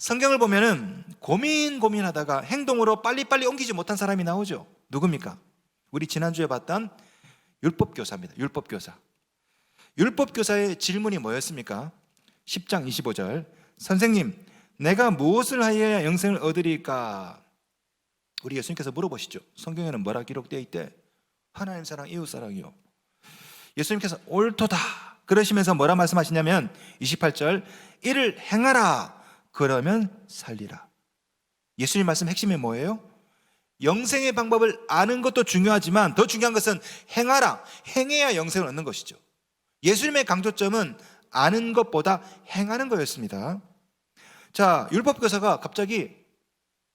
성경을 보면은 고민하다가 행동으로 빨리빨리 옮기지 못한 사람이 나오죠. 누굽니까? 우리 지난주에 봤던 율법교사입니다. 율법교사의 질문이 뭐였습니까? 10장 25절, 선생님, 내가 무엇을 하여야 영생을 얻으리까? 우리 예수님께서 물어보시죠. 성경에는 뭐라 기록되어 있대? 하나님 사랑, 이웃 사랑이요. 예수님께서 옳도다 그러시면서 뭐라 말씀하시냐면 28절, 이를 행하라 그러면 살리라. 예수님 말씀 핵심이 뭐예요? 영생의 방법을 아는 것도 중요하지만 더 중요한 것은 행하라, 행해야 영생을 얻는 것이죠. 예수님의 강조점은 아는 것보다 행하는 거였습니다. 자, 율법교사가 갑자기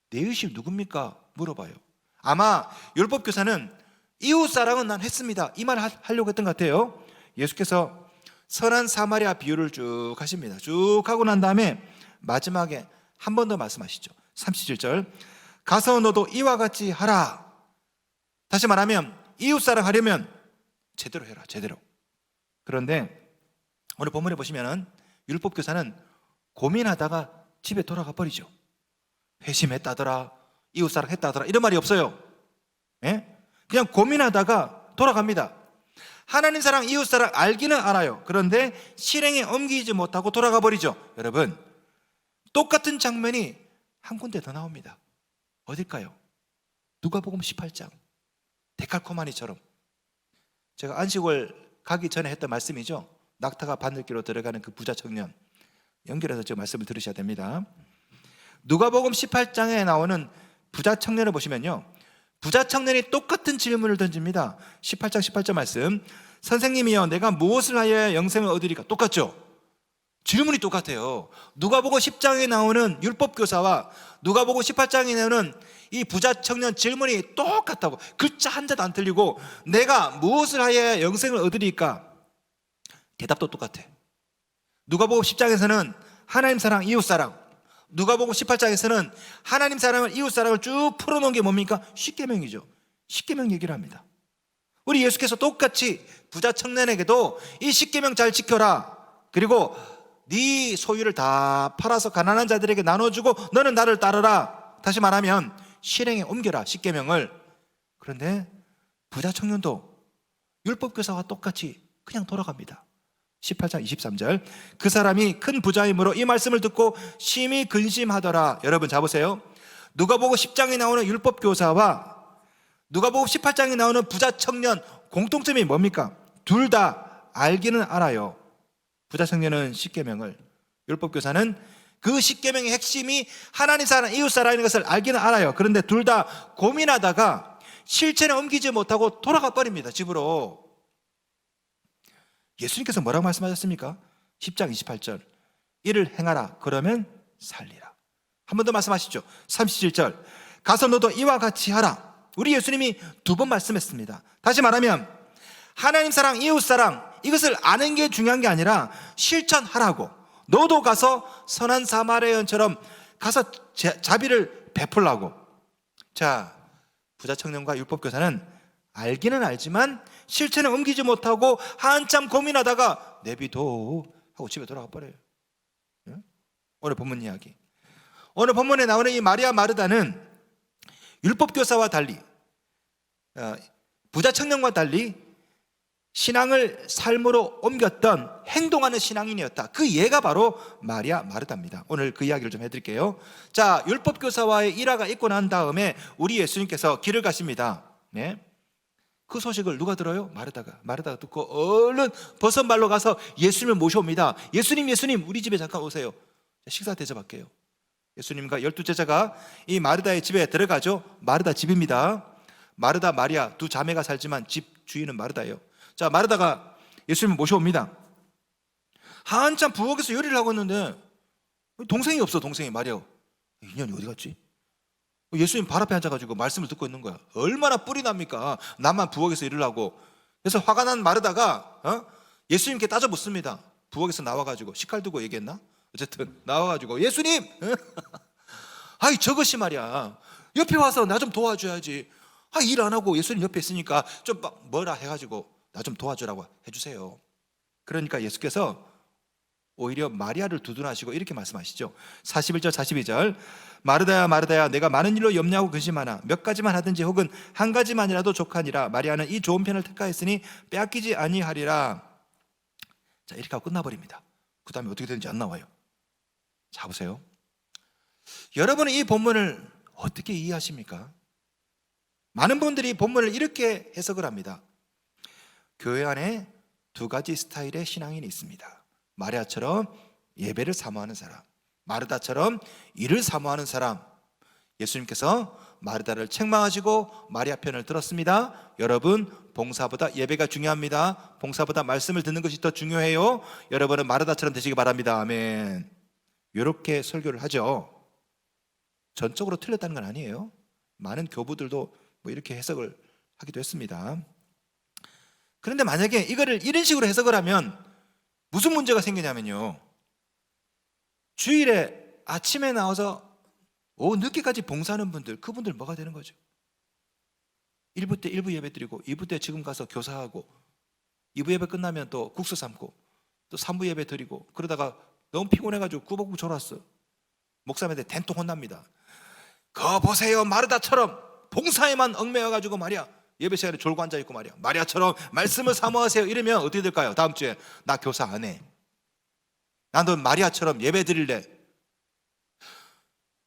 내 이웃이 누굽니까? 물어봐요. 아마 율법교사는 이웃사랑은 난 했습니다, 이 말 하려고 했던 것 같아요. 예수께서 선한 사마리아 비유를 쭉 하십니다. 쭉 하고 난 다음에 마지막에 한 번 더 말씀하시죠. 37절, 가서 너도 이와 같이 하라. 다시 말하면 이웃사랑 하려면 제대로 해라, 제대로. 그런데 오늘 본문에 보시면 율법교사는 고민하다가 집에 돌아가 버리죠. 회심했다더라, 이웃사랑 했다더라, 이런 말이 없어요. 예? 그냥 고민하다가 돌아갑니다. 하나님 사랑, 이웃사랑 알기는 알아요. 그런데 실행에 옮기지 못하고 돌아가 버리죠. 여러분, 똑같은 장면이 한 군데 더 나옵니다. 어딜까요? 누가복음 18장, 데칼코마니처럼. 제가 안식월 가기 전에 했던 말씀이죠. 낙타가 바늘기로 들어가는 그 부자 청년, 연결해서 저 말씀을 들으셔야 됩니다. 누가복음 18장에 나오는 부자 청년을 보시면요, 부자 청년이 똑같은 질문을 던집니다. 18장 18절 말씀, 선생님이여 내가 무엇을 하여야 영생을 얻으리까? 똑같죠? 질문이 똑같아요. 누가복음 10장에 나오는 율법교사와 누가복음 18장에 나오는 이 부자 청년 질문이 똑같다고. 글자 한 자도 안 틀리고, 내가 무엇을 하여야 영생을 얻으리까? 대답도 똑같아. 누가복음 10장에서는 하나님 사랑, 이웃 사랑, 누가복음 18장에서는 하나님 사랑을, 이웃 사랑을 쭉 풀어놓은 게 뭡니까? 십계명이죠. 십계명 얘기를 합니다. 우리 예수께서 똑같이 부자 청년에게도 이 십계명 잘 지켜라, 그리고 네 소유를 다 팔아서 가난한 자들에게 나눠주고 너는 나를 따르라, 다시 말하면 실행에 옮겨라, 십계명을. 그런데 부자 청년도 율법교사와 똑같이 그냥 돌아갑니다. 18장 23절, 그 사람이 큰 부자이므로 이 말씀을 듣고 심히 근심하더라. 여러분 잡으세요. 누가복음 10장에 나오는 율법교사와 누가복음 18장에 나오는 부자 청년 공통점이 뭡니까? 둘 다 알기는 알아요. 부자 청년은 십계명을, 율법교사는 그 십계명의 핵심이 하나님 사랑, 이웃 사랑인 것을 알기는 알아요. 그런데 둘 다 고민하다가 실천에 옮기지 못하고 돌아가 버립니다, 집으로. 예수님께서 뭐라고 말씀하셨습니까? 10장 28절, 이를 행하라 그러면 살리라. 한 번 더 말씀하시죠. 37절, 가서 너도 이와 같이 하라. 우리 예수님이 두 번 말씀했습니다. 다시 말하면 하나님 사랑, 이웃 사랑, 이것을 아는 게 중요한 게 아니라 실천하라고. 너도 가서 선한 사마리아인처럼 가서 자비를 베풀라고. 자, 부자 청년과 율법교사는 알기는 알지만 실천에 옮기지 못하고 한참 고민하다가 내비둬 하고 집에 돌아가 버려요. 오늘 본문 이야기, 오늘 본문에 나오는 이 마리아 마르다는 율법교사와 달리, 부자 청년과 달리 신앙을 삶으로 옮겼던 행동하는 신앙인이었다. 그 예가 바로 마리아 마르다입니다. 오늘 그 이야기를 좀 해드릴게요. 자, 율법교사와의 일화가 있고 난 다음에 우리 예수님께서 길을 가십니다. 네? 그 소식을 누가 들어요? 마르다가 듣고 얼른 버선발로 가서 예수님을 모셔옵니다. 예수님, 우리 집에 잠깐 오세요. 식사 대접할게요. 예수님과 12제자가 이 마르다의 집에 들어가죠. 마르다 집입니다. 마르다, 마리아 두 자매가 살지만 집 주인은 마르다예요. 자, 마르다가 예수님을 모셔옵니다. 한참 부엌에서 요리를 하고 있는데 동생이 없어. 동생이 마리아. 인연이 어디 갔지? 예수님 발 앞에 앉아가지고 말씀을 듣고 있는 거야. 얼마나 뿔이 납니까? 나만 부엌에서 일을 하고. 그래서 화가 난 마르다가 예수님께 따져 묻습니다. 부엌에서 나와가지고 식칼 두고 얘기했나? 어쨌든 나와가지고 예수님, 아이 저것이 말이야, 옆에 와서 나 좀 도와줘야지. 일 안 하고 예수님 옆에 있으니까 좀 뭐라 해가지고 나 좀 도와주라고 해주세요. 그러니까 예수께서 오히려 마리아를 두둔하시고 이렇게 말씀하시죠. 41절 42절 마르다야 마르다야 내가 많은 일로 염려하고 근심하나 몇 가지만 하든지 혹은 한 가지만이라도 족하니라. 마리아는 이 좋은 편을 택하였으니 빼앗기지 아니하리라. 자, 이렇게 하고 끝나버립니다. 그 다음에 어떻게 되는지 안 나와요. 자, 보세요. 여러분은 이 본문을 어떻게 이해하십니까? 많은 분들이 본문을 이렇게 해석을 합니다. 교회 안에 두 가지 스타일의 신앙인이 있습니다. 마리아처럼 예배를 사모하는 사람, 마르다처럼 일을 사모하는 사람. 예수님께서 마르다를 책망하시고 마리아 편을 들었습니다. 여러분, 봉사보다 예배가 중요합니다. 봉사보다 말씀을 듣는 것이 더 중요해요. 여러분은 마르다처럼 되시기 바랍니다. 아멘. 이렇게 설교를 하죠. 전적으로 틀렸다는 건 아니에요. 많은 교부들도 뭐 이렇게 해석을 하기도 했습니다. 그런데 만약에 이거를 이런 식으로 해석을 하면 무슨 문제가 생기냐면요, 주일에 아침에 나와서 오후 늦게까지 봉사하는 분들, 그분들 뭐가 되는 거죠? 1부 때 1부 예배 드리고 2부 때 지금 가서 교사하고 2부 예배 끝나면 또 국수 삶고 또 3부 예배 드리고 그러다가 너무 피곤해가지고 꾸벅꾸벅 졸았어. 목사님한테 된통 혼납니다. 거 보세요, 마르다처럼 봉사에만 얽매여가지고 말이야 예배 시간에 졸고 앉아있고 말이야 마리아처럼 말씀을 사모하세요. 이러면 어떻게 될까요? 다음 주에 나 교사 안 해. 나도 마리아처럼 예배 드릴래.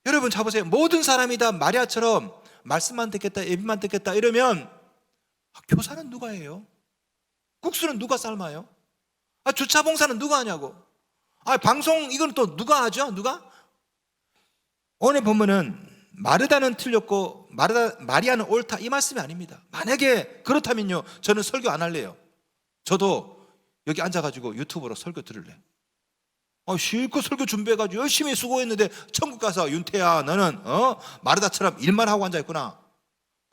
여러분 잡으세요. 모든 사람이 다 마리아처럼 말씀만 듣겠다 예배만 듣겠다 이러면 교사는 누가 해요? 국수는 누가 삶아요? 주차 봉사는 누가 하냐고. 방송 이건 또 누가 하죠? 누가? 오늘 본문은 마르다는 틀렸고 마리아는 옳다 이 말씀이 아닙니다. 만약에 그렇다면요, 저는 설교 안 할래요. 저도 여기 앉아가지고 유튜브로 설교 들을래. 실컷 설교 준비해가지고 열심히 수고했는데 천국 가서 윤태야 너는 마르다처럼 일만 하고 앉아있구나,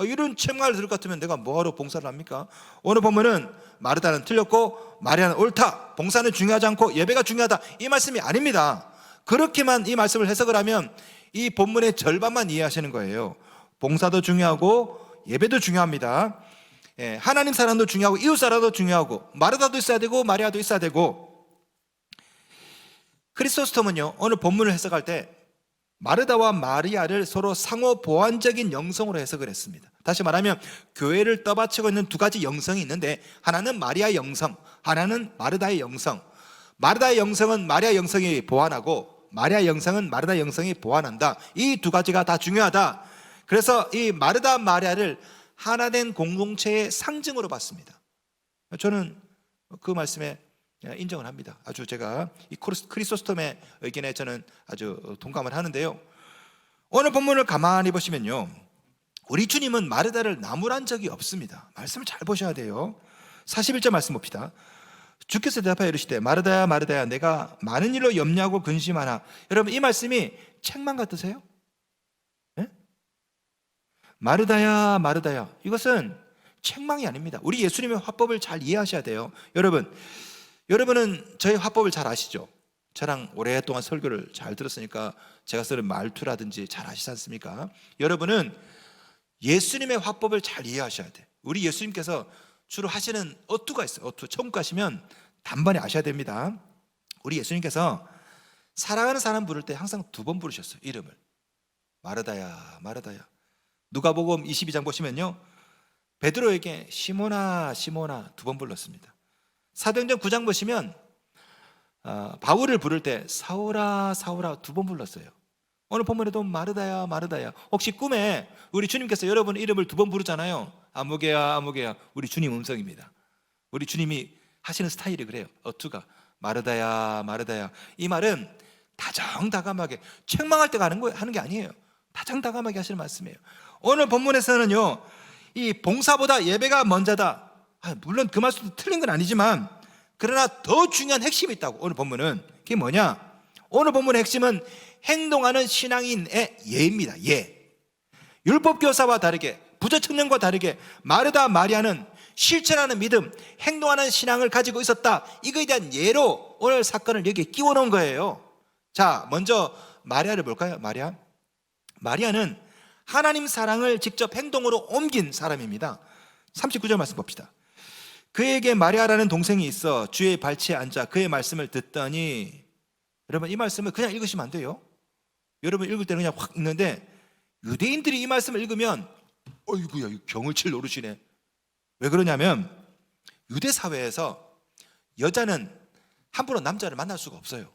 이런 책망을 들을 것 같으면 내가 뭐하러 봉사를 합니까? 오늘 본문은 마르다는 틀렸고 마리아는 옳다, 봉사는 중요하지 않고 예배가 중요하다 이 말씀이 아닙니다. 그렇게만 이 말씀을 해석을 하면 이 본문의 절반만 이해하시는 거예요. 봉사도 중요하고 예배도 중요합니다. 하나님 사랑도 중요하고 이웃 사랑도 중요하고 마르다도 있어야 되고 마리아도 있어야 되고. 크리소스톰은요, 오늘 본문을 해석할 때 마르다와 마리아를 서로 상호 보완적인 영성으로 해석을 했습니다. 다시 말하면 교회를 떠받치고 있는 두 가지 영성이 있는데 하나는 마리아의 영성, 하나는 마르다의 영성. 마르다의 영성은 마리아 영성이 보완하고 마리아 영성은 마르다 영성이 보완한다. 이 두 가지가 다 중요하다. 그래서 이 마르다 마리아를 하나된 공동체의 상징으로 봤습니다. 저는 그 말씀에 인정을 합니다. 아주 제가 이 크리소스톰의 의견에 저는 아주 동감을 하는데요, 오늘 본문을 가만히 보시면요, 우리 주님은 마르다를 나무란 적이 없습니다. 말씀을 잘 보셔야 돼요. 41절 말씀 봅시다. 주께서 대답하여 이르시되 마르다야 마르다야 내가 많은 일로 염려하고 근심하나. 여러분 이 말씀이 책망 같으세요? 네? 마르다야 마르다야 이것은 책망이 아닙니다. 우리 예수님의 화법을 잘 이해하셔야 돼요. 여러분은 저희 화법을 잘 아시죠? 저랑 오랫동안 설교를 잘 들었으니까 제가 쓰는 말투라든지 잘 아시지 않습니까? 여러분은 예수님의 화법을 잘 이해하셔야 돼. 우리 예수님께서 주로 하시는 어투가 있어요. 어투. 천국 가시면 단번에 아셔야 됩니다. 우리 예수님께서 사랑하는 사람 부를 때 항상 두 번 부르셨어요. 이름을. 마르다야 마르다야. 누가복음 22장 보시면요, 베드로에게 시모나 시모나 두 번 불렀습니다. 사도행전 9장 보시면 바울을 부를 때 사울아 사울아 두 번 불렀어요. 오늘 본문에도 마르다야 마르다야. 혹시 꿈에 우리 주님께서 여러분 이름을 두 번 부르잖아요. 아무개야 아무개야. 우리 주님 음성입니다. 우리 주님이 하시는 스타일이 그래요. 어투가 마르다야 마르다야. 이 말은 다정다감하게 책망할 때 하는 게 아니에요. 다정다감하게 하시는 말씀이에요. 오늘 본문에서는요, 이 봉사보다 예배가 먼저다. 물론 그 말씀도 틀린 건 아니지만 그러나 더 중요한 핵심이 있다고. 오늘 본문은 그게 뭐냐? 오늘 본문의 핵심은 행동하는 신앙인의 예입니다. 예. 율법 교사와 다르게 부자 청년과 다르게 마르다 마리아는 실천하는 믿음, 행동하는 신앙을 가지고 있었다. 이거에 대한 예로 오늘 사건을 여기에 끼워 놓은 거예요. 자, 먼저 마리아를 볼까요? 마리아는 하나님 사랑을 직접 행동으로 옮긴 사람입니다. 39절 말씀 봅시다. 그에게 마리아라는 동생이 있어 주의 발치에 앉아 그의 말씀을 듣더니 여러분, 이 말씀을 그냥 읽으시면 안 돼요. 여러분 읽을 때는 그냥 확 읽는데, 유대인들이 이 말씀을 읽으면 어이구야, 경을 칠 노릇이네. 왜 그러냐면 유대 사회에서 여자는 함부로 남자를 만날 수가 없어요.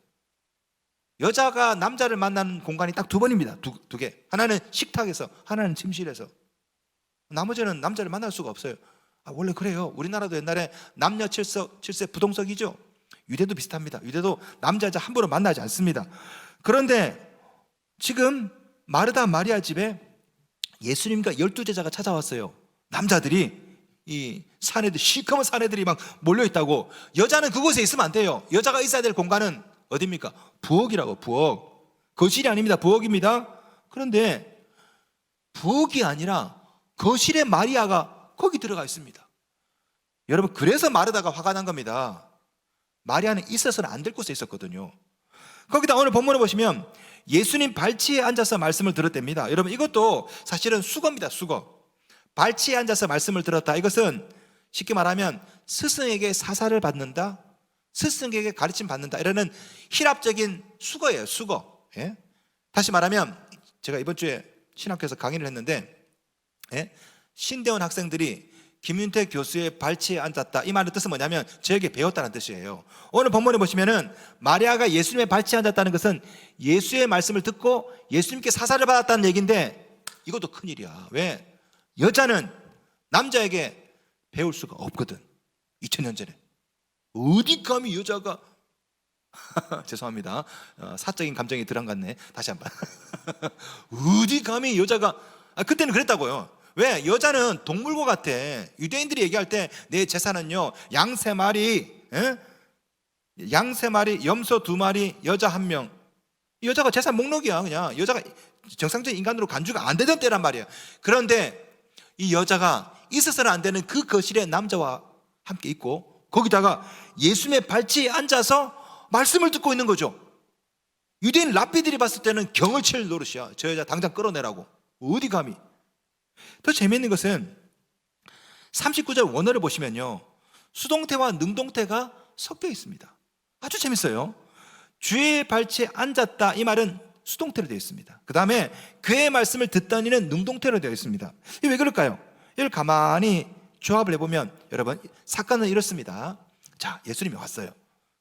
여자가 남자를 만나는 공간이 딱 두 번입니다. 두 개. 하나는 식탁에서, 하나는 침실에서. 나머지는 남자를 만날 수가 없어요. 원래 그래요. 우리나라도 옛날에 남녀 칠세 부동석이죠. 유대도 비슷합니다. 유대도 남자 여자 함부로 만나지 않습니다. 그런데 지금 마르다 마리아 집에 예수님과 12제자가 찾아왔어요. 남자들이, 이 사내들, 시커먼 사내들이 막 몰려있다고. 여자는 그곳에 있으면 안 돼요. 여자가 있어야 될 공간은 어디입니까? 부엌이라고. 부엌. 거실이 아닙니다. 부엌입니다. 그런데 부엌이 아니라 거실에 마리아가 거기 들어가 있습니다. 여러분, 그래서 마르다가 화가 난 겁니다. 마리아는 있어서는 안 될 곳에 있었거든요. 거기다 오늘 본문을 보시면 예수님 발치에 앉아서 말씀을 들었답니다. 여러분, 이것도 사실은 수거입니다. 수거. 발치에 앉아서 말씀을 들었다. 이것은 쉽게 말하면 스승에게 사사를 받는다, 스승에게 가르침 받는다, 이러는 희랍적인 수거예요. 수거. 예? 다시 말하면 제가 이번 주에 신학교에서 강의를 했는데, 예? 신대원 학생들이 김윤태 교수의 발치에 앉았다, 이 말의 뜻은 뭐냐면 저에게 배웠다는 뜻이에요. 오늘 본문에 보시면은 마리아가 예수님의 발치에 앉았다는 것은 예수의 말씀을 듣고 예수님께 사사를 받았다는 얘기인데, 이것도 큰일이야. 왜? 여자는 남자에게 배울 수가 없거든. 2000년 전에 어디 감히 여자가 죄송합니다. 사적인 감정이 들어갔네. 다시 한번 어디 감히 여자가, 그때는 그랬다고요. 왜? 여자는 동물과 같아. 유대인들이 얘기할 때 내 재산은요, 양 3마리, 양 3마리, 염소 2마리, 여자 1명. 여자가 재산 목록이야. 그냥 여자가 정상적인 인간으로 간주가 안 되던 때란 말이야. 그런데 이 여자가 있어서는 안 되는 그 거실에 남자와 함께 있고, 거기다가 예수님의 발치에 앉아서 말씀을 듣고 있는 거죠. 유대인 랍비들이 봤을 때는 경을 칠 노릇이야. 저 여자 당장 끌어내라고. 어디 감히. 더 재미있는 것은 39절 원어를 보시면요, 수동태와 능동태가 섞여 있습니다. 아주 재밌어요. 주의 발치에 앉았다, 이 말은 수동태로 되어 있습니다. 그 다음에 그의 말씀을 듣더니는 능동태로 되어 있습니다. 이게 왜 그럴까요? 이걸 가만히 조합을 해보면 여러분, 사건은 이렇습니다. 자, 예수님이 왔어요.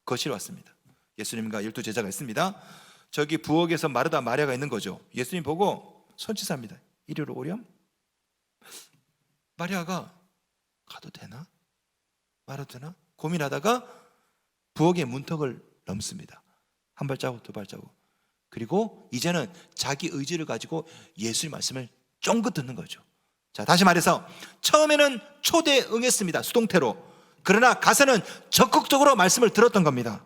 거실에 왔습니다. 예수님과 12제자가 있습니다. 저기 부엌에서 마르다 마리아가 있는 거죠. 예수님 보고 손짓합니다. 이리로 오렴. 마리아가 가도 되나? 말아도 되나? 고민하다가 부엌의 문턱을 넘습니다. 한 발자국, 두 발자국. 그리고 이제는 자기 의지를 가지고 예수의 말씀을 쫑긋 듣는 거죠. 자, 다시 말해서 처음에는 초대에 응했습니다. 수동태로. 그러나 가서는 적극적으로 말씀을 들었던 겁니다.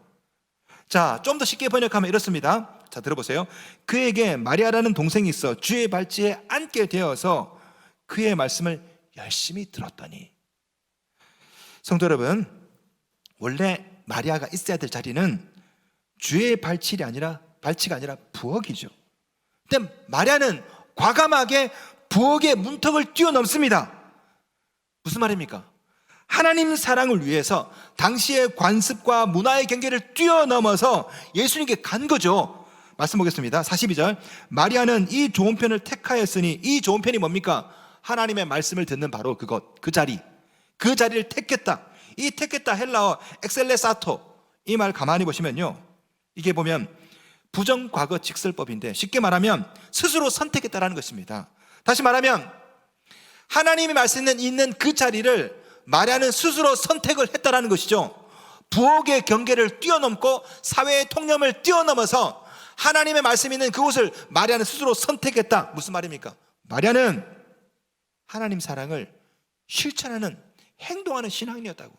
자, 좀 더 쉽게 번역하면 이렇습니다. 자, 들어보세요. 그에게 마리아라는 동생이 있어 주의 발치에 앉게 되어서 그의 말씀을 열심히 들었더니. 성도 여러분, 원래 마리아가 있어야 될 자리는 주의 발치가 아니라 부엌이죠. 근데 마리아는 과감하게 부엌의 문턱을 뛰어넘습니다. 무슨 말입니까? 하나님 사랑을 위해서 당시의 관습과 문화의 경계를 뛰어넘어서 예수님께 간 거죠. 말씀 보겠습니다. 42절. 마리아는 이 좋은 편을 택하였으니, 이 좋은 편이 뭡니까? 하나님의 말씀을 듣는 바로 그것, 그 자리를 택했다. 이 택했다, 헬라어 엑셀레사토, 이 말 가만히 보시면요, 이게 보면 부정과거 직설법인데, 쉽게 말하면 스스로 선택했다라는 것입니다. 다시 말하면 하나님의 말씀에 있는 그 자리를 마리아는 스스로 선택을 했다라는 것이죠. 부엌의 경계를 뛰어넘고 사회의 통념을 뛰어넘어서 하나님의 말씀이 있는 그곳을 마리아는 스스로 선택했다. 무슨 말입니까? 마리아는 하나님 사랑을 실천하는, 행동하는 신앙인이었다고.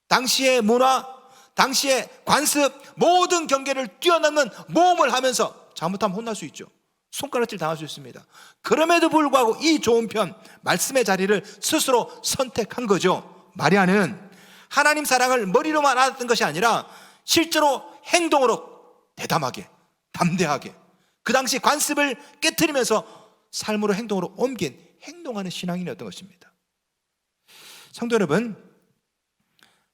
당시의 문화, 당시의 관습, 모든 경계를 뛰어넘는 모험을 하면서 잘못하면 혼날 수 있죠. 손가락질 당할 수 있습니다. 그럼에도 불구하고 이 좋은 편, 말씀의 자리를 스스로 선택한 거죠. 마리아는 하나님 사랑을 머리로만 알았던 것이 아니라 실제로 행동으로 대담하게, 담대하게 그 당시 관습을 깨트리면서 삶으로, 행동으로 옮긴, 행동하는 신앙인이었던 것입니다. 성도 여러분,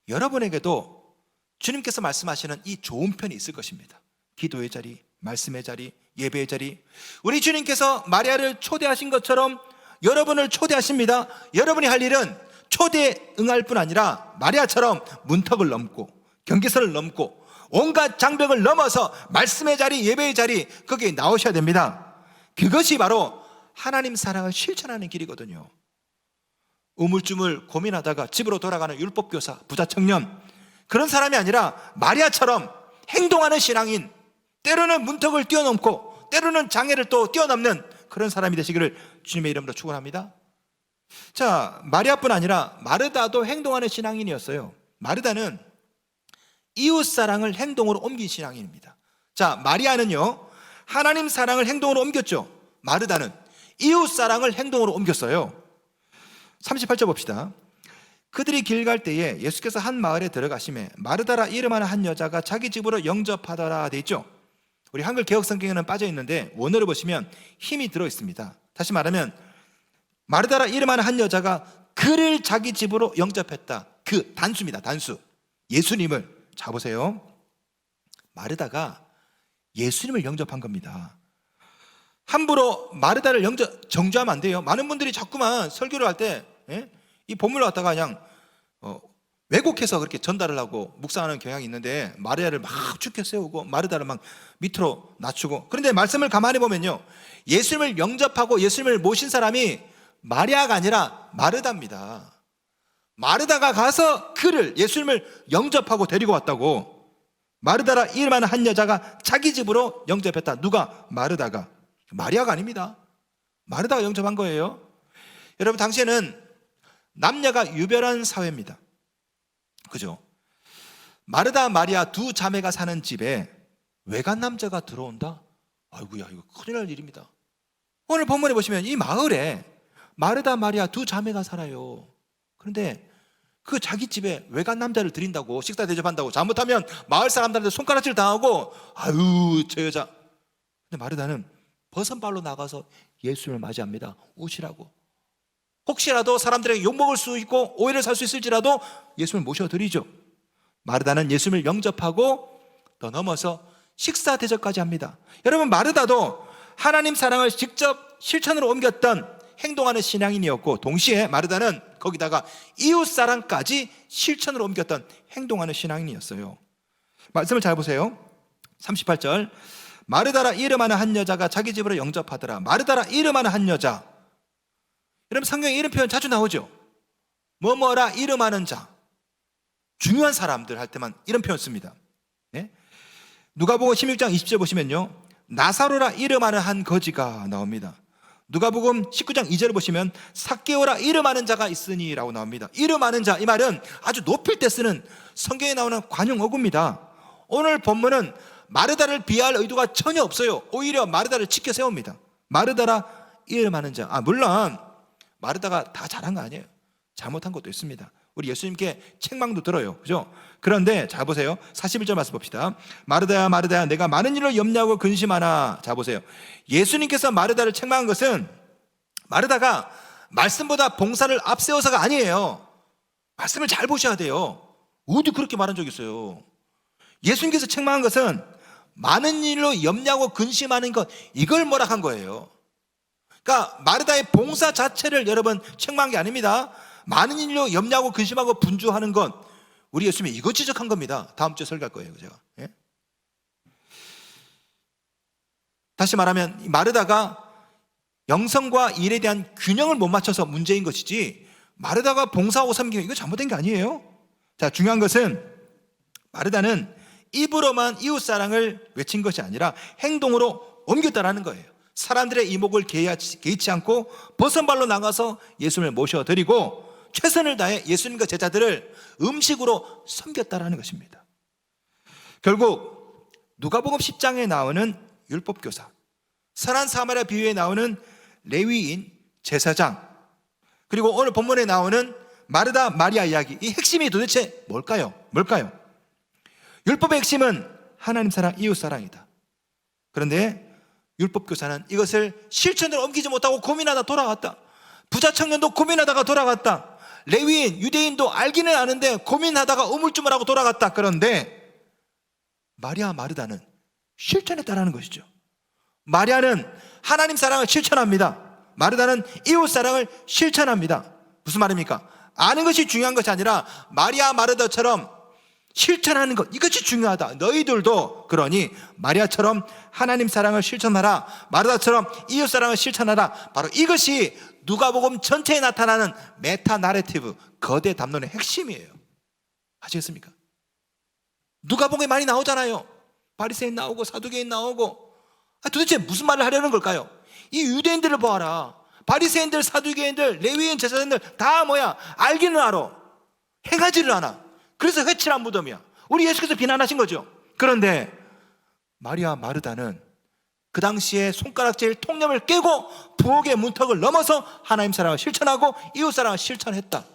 여러분에게도 주님께서 말씀하시는 이 좋은 편이 있을 것입니다. 기도의 자리, 말씀의 자리, 예배의 자리. 우리 주님께서 마리아를 초대하신 것처럼 여러분을 초대하십니다. 여러분이 할 일은 초대에 응할 뿐 아니라 마리아처럼 문턱을 넘고 경계선을 넘고 온갖 장벽을 넘어서 말씀의 자리, 예배의 자리, 거기에 나오셔야 됩니다. 그것이 바로 하나님 사랑을 실천하는 길이거든요. 우물쭈물 고민하다가 집으로 돌아가는 율법교사, 부자 청년, 그런 사람이 아니라 마리아처럼 행동하는 신앙인, 때로는 문턱을 뛰어넘고 때로는 장애를 또 뛰어넘는 그런 사람이 되시기를 주님의 이름으로 축원합니다. 자, 마리아뿐 아니라 마르다도 행동하는 신앙인이었어요. 마르다는 이웃 사랑을 행동으로 옮긴 신앙인입니다. 자, 마리아는요 하나님 사랑을 행동으로 옮겼죠. 마르다는 이웃 사랑을 행동으로 옮겼어요. 38절 봅시다. 그들이 길 갈 때에 예수께서 한 마을에 들어가시매 마르다라 이름하는 한 여자가 자기 집으로 영접하더라 돼 있죠. 우리 한글 개역 성경에는 빠져 있는데 원어를 보시면 힘이 들어 있습니다. 다시 말하면 마르다라 이름하는 한 여자가 그를 자기 집으로 영접했다. 그 단수입니다. 단수. 예수님을. 자 보세요. 마르다가 예수님을 영접한 겁니다. 함부로 마르다를 정죄하면 안 돼요. 많은 분들이 자꾸만 설교를 할 때 이 본문을 갖다가 그냥 왜곡해서 그렇게 전달을 하고 묵상하는 경향이 있는데 마리아를 막 축켜 세우고 마르다를 막 밑으로 낮추고, 그런데 말씀을 가만히 보면요 예수님을 영접하고 예수님을 모신 사람이 마리아가 아니라 마르다입니다. 마르다가 가서 그를 예수님을 영접하고 데리고 왔다고. 마르다라 이름하는 한 여자가 자기 집으로 영접했다. 누가? 마르다가. 마리아가 아닙니다. 마르다가 영접한 거예요. 여러분, 당시에는 남녀가 유별한 사회입니다. 그죠? 마르다, 마리아 두 자매가 사는 집에 외간 남자가 들어온다? 아이고야, 이거 큰일 날 일입니다. 오늘 본문에 보시면 이 마을에 마르다, 마리아 두 자매가 살아요. 그런데 그 자기 집에 외간 남자를 들인다고, 식사 대접한다고, 잘못하면 마을 사람들한테 손가락질 당하고, 아유 저 여자. 근데 마르다는 버선발로 나가서 예수님을 맞이합니다. 오시라고. 혹시라도 사람들에게 욕먹을 수 있고 오해를 살 수 있을지라도 예수님을 모셔드리죠. 마르다는 예수님을 영접하고 더 넘어서 식사 대접까지 합니다. 여러분, 마르다도 하나님 사랑을 직접 실천으로 옮겼던 행동하는 신앙인이었고, 동시에 마르다는 거기다가 이웃 사랑까지 실천으로 옮겼던 행동하는 신앙인이었어요. 말씀을 잘 보세요. 38절. 마르다라 이름하는 한 여자가 자기 집으로 영접하더라. 마르다라 이름하는 한 여자. 여러분, 성경에 이런 표현 자주 나오죠. 뭐뭐라 이름하는 자. 중요한 사람들 할 때만 이런 표현 씁니다. 네? 누가복음 16장 20절 보시면요 나사로라 이름하는 한 거지가 나옵니다. 누가복음 19장 2절 보시면 삭개오라 이름하는 자가 있으니 라고 나옵니다. 이름하는 자, 이 말은 아주 높일 때 쓰는 성경에 나오는 관용 어구입니다. 오늘 본문은 마르다를 비하할 의도가 전혀 없어요. 오히려 마르다를 지켜 세웁니다. 마르다라 이름하는 자. 물론 마르다가 다 잘한 거 아니에요. 잘못한 것도 있습니다. 우리 예수님께 책망도 들어요. 그죠? 그런데 자 보세요. 41절 말씀 봅시다. 마르다야 마르다야 내가 많은 일로 염려하고 근심하나. 자 보세요. 예수님께서 마르다를 책망한 것은 마르다가 말씀보다 봉사를 앞세워서가 아니에요. 말씀을 잘 보셔야 돼요. 어디 그렇게 말한 적 있어요? 예수님께서 책망한 것은 많은 일로 염려하고 근심하는 것, 이걸 뭐라 한 거예요. 그러니까 마르다의 봉사 자체를 여러분 책망한 게 아닙니다. 많은 일로 염려하고 근심하고 분주하는 것, 우리 예수님이 이거 지적한 겁니다. 다음 주에 설교할 거예요, 제가. 예? 다시 말하면 마르다가 영성과 일에 대한 균형을 못 맞춰서 문제인 것이지, 마르다가 봉사하고 섬기는 이거 잘못된 게 아니에요. 자, 중요한 것은 마르다는 입으로만 이웃 사랑을 외친 것이 아니라 행동으로 옮겼다라는 거예요. 사람들의 이목을 개의치 않고 버선발로 나가서 예수님을 모셔드리고 최선을 다해 예수님과 제자들을 음식으로 섬겼다라는 것입니다. 결국 누가복음 10장에 나오는 율법교사, 선한 사마리아 비유에 나오는 레위인 제사장, 그리고 오늘 본문에 나오는 마르다 마리아 이야기, 이 핵심이 도대체 뭘까요? 율법의 핵심은 하나님 사랑, 이웃 사랑이다. 그런데 율법교사는 이것을 실천으로 옮기지 못하고 고민하다 돌아갔다. 부자 청년도 고민하다가 돌아갔다. 레위인, 유대인도 알기는 아는데 고민하다가 우물쭈물하고 돌아갔다. 그런데 마리아 마르다는 실천했다라는 것이죠. 마리아는 하나님 사랑을 실천합니다. 마르다는 이웃 사랑을 실천합니다. 무슨 말입니까? 아는 것이 중요한 것이 아니라 마리아 마르다처럼 실천하는 것, 이것이 중요하다. 너희들도 그러니 마리아처럼 하나님 사랑을 실천하라, 마르다처럼 이웃 사랑을 실천하라. 바로 이것이 누가복음 전체에 나타나는 메타 나레티브, 거대 담론의 핵심이에요. 아시겠습니까? 누가복음에 많이 나오잖아요. 바리새인 나오고 사두개인 나오고. 도대체 무슨 말을 하려는 걸까요? 이 유대인들을 보아라. 바리새인들, 사두개인들, 레위인, 제사장들 다 뭐야? 알기는 알아, 행하지를 않아. 그래서 회칠한 무덤이야. 우리 예수께서 비난하신 거죠. 그런데 마리아 마르다는 그 당시에 손가락질 통념을 깨고 부엌의 문턱을 넘어서 하나님 사랑을 실천하고 이웃 사랑을 실천했다,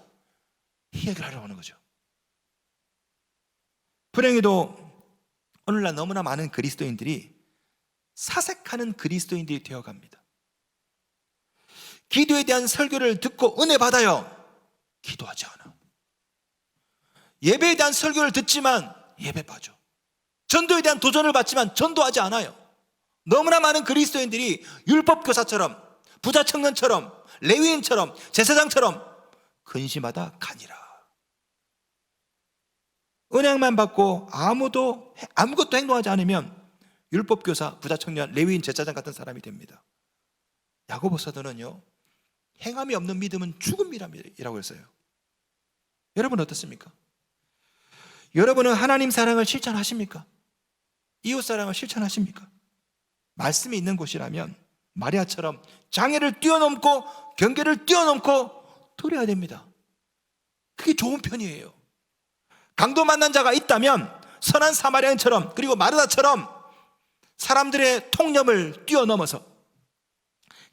이 얘기를 하려고 하는 거죠. 불행히도 오늘날 너무나 많은 그리스도인들이 사색하는 그리스도인들이 되어갑니다. 기도에 대한 설교를 듣고 은혜 받아요. 기도하지 않아. 예배에 대한 설교를 듣지만 예배 빠져. 전도에 대한 도전을 받지만 전도하지 않아요. 너무나 많은 그리스도인들이 율법교사처럼, 부자 청년처럼, 레위인처럼, 제사장처럼 근심하다 가니라. 은행만 받고 아무것도 행동하지 않으면 율법교사, 부자 청년, 레위인, 제사장 같은 사람이 됩니다. 야고보 사도는요, 행함이 없는 믿음은 죽음이라고 했어요. 여러분 어떻습니까? 여러분은 하나님 사랑을 실천하십니까? 이웃 사랑을 실천하십니까? 말씀이 있는 곳이라면 마리아처럼 장애를 뛰어넘고 경계를 뛰어넘고 돌아야 됩니다. 그게 좋은 편이에요. 강도 만난 자가 있다면 선한 사마리아인처럼, 그리고 마르다처럼 사람들의 통념을 뛰어넘어서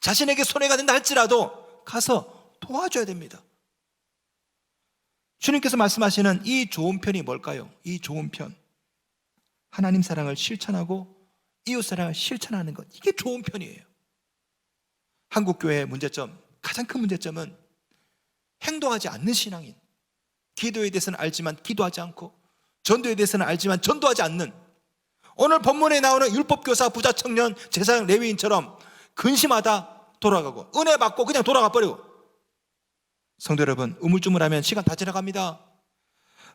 자신에게 손해가 된다 할지라도 가서 도와줘야 됩니다. 주님께서 말씀하시는 이 좋은 편이 뭘까요? 이 좋은 편, 하나님 사랑을 실천하고 이웃 사랑을 실천하는 것, 이게 좋은 편이에요. 한국교회의 문제점, 가장 큰 문제점은 행동하지 않는 신앙인, 기도에 대해서는 알지만 기도하지 않고, 전도에 대해서는 알지만 전도하지 않는, 오늘 본문에 나오는 율법교사, 부자 청년, 제사장, 레위인처럼 근심하다 돌아가고, 은혜 받고 그냥 돌아가 버리고. 성도 여러분, 우물쭈물하면 시간 다 지나갑니다.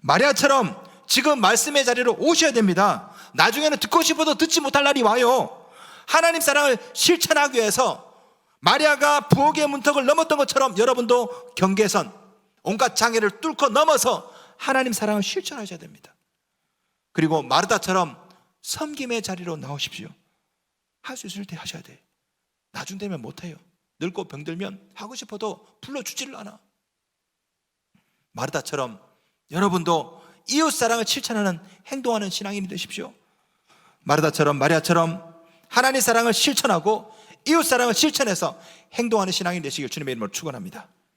마리아처럼 지금 말씀의 자리로 오셔야 됩니다. 나중에는 듣고 싶어도 듣지 못할 날이 와요. 하나님 사랑을 실천하기 위해서 마리아가 부엌의 문턱을 넘었던 것처럼 여러분도 경계선, 온갖 장애를 뚫고 넘어서 하나님 사랑을 실천하셔야 됩니다. 그리고 마르다처럼 섬김의 자리로 나오십시오. 할 수 있을 때 하셔야 돼요. 나중 되면 못해요. 늙고 병들면 하고 싶어도 불러주지를 않아. 마르다처럼 여러분도 이웃사랑을 실천하는, 행동하는 신앙인이 되십시오. 마르다처럼, 마리아처럼 하나님의 사랑을 실천하고 이웃사랑을 실천해서 행동하는 신앙인이 되시길 주님의 이름으로 축원합니다.